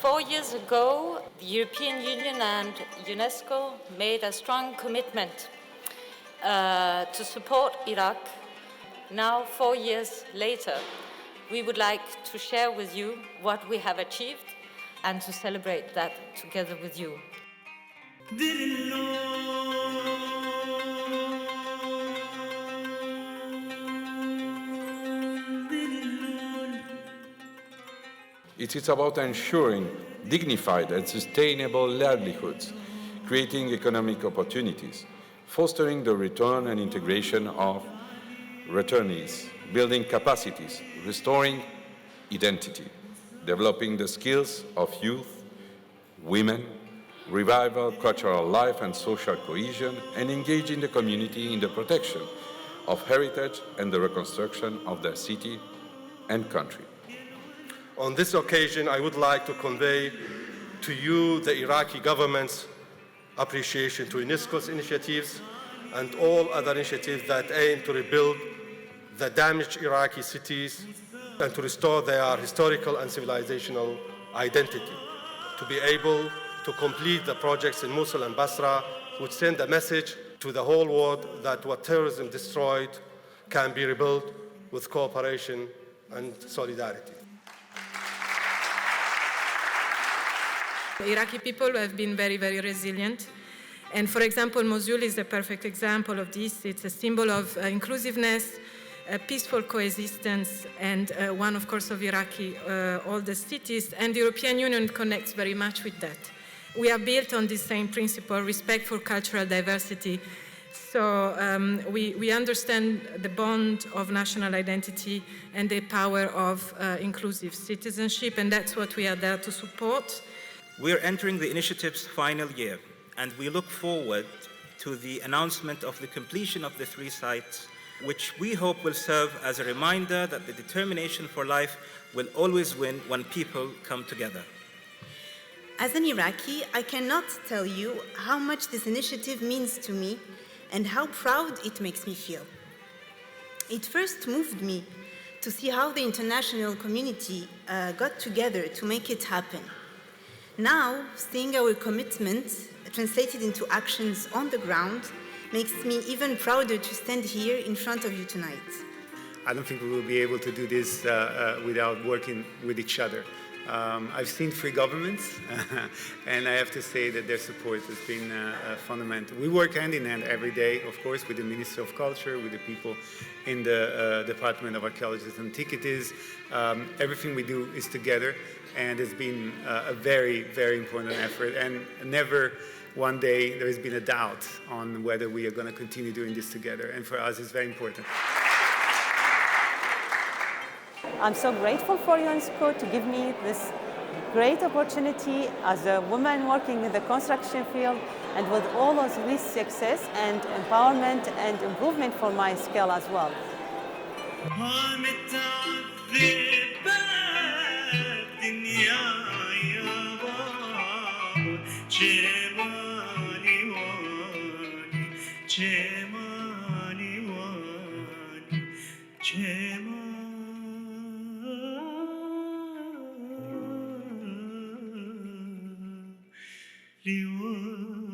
4 years ago, the European Union and UNESCO made a strong commitment to support Iraq. Now, 4 years later, we would like to share with you what we have achieved and to celebrate that together with you. It is about ensuring dignified and sustainable livelihoods, creating economic opportunities, fostering the return and integration of returnees, building capacities, restoring identity, developing the skills of youth, women, revival cultural life and social cohesion, and engaging the community in the protection of heritage and the reconstruction of their city and country. On this occasion, I would like to convey to you the Iraqi government's appreciation to UNESCO's initiatives and all other initiatives that aim to rebuild the damaged Iraqi cities and to restore their historical and civilizational identity, to be able to complete the projects in Mosul and Basra, which send a message to the whole world that what terrorism destroyed can be rebuilt with cooperation and solidarity. The Iraqi people have been very, very resilient. And for example, Mosul is a perfect example of this. It's a symbol of inclusiveness, peaceful coexistence, and one, of course, of Iraqi oldest cities. And the European Union connects very much with that. We are built on this same principle, respect for cultural diversity. So we understand the bond of national identity and the power of inclusive citizenship, and that's what we are there to support. We are entering the initiative's final year, and we look forward to the announcement of the completion of the 3 sites, which we hope will serve as a reminder that the determination for life will always win when people come together. As an Iraqi, I cannot tell you how much this initiative means to me and how proud it makes me feel. It first moved me to see how the international community got together to make it happen. Now, seeing our commitment translated into actions on the ground makes me even prouder to stand here in front of you tonight. I don't think we will be able to do this without working with each other. I've seen free governments, and I have to say that their support has been fundamental. We work hand in hand every day, of course, with the Ministry of Culture, with the people in the Department of Archaeology and Antiquities. Everything we do is together, and it's been a very, very important effort. And never one day there has been a doubt on whether we are going to continue doing this together. And for us, it's very important. I'm so grateful for UNESCO to give me this great opportunity as a woman working in the construction field, and with all of this success and empowerment and improvement for my skill as well. liwa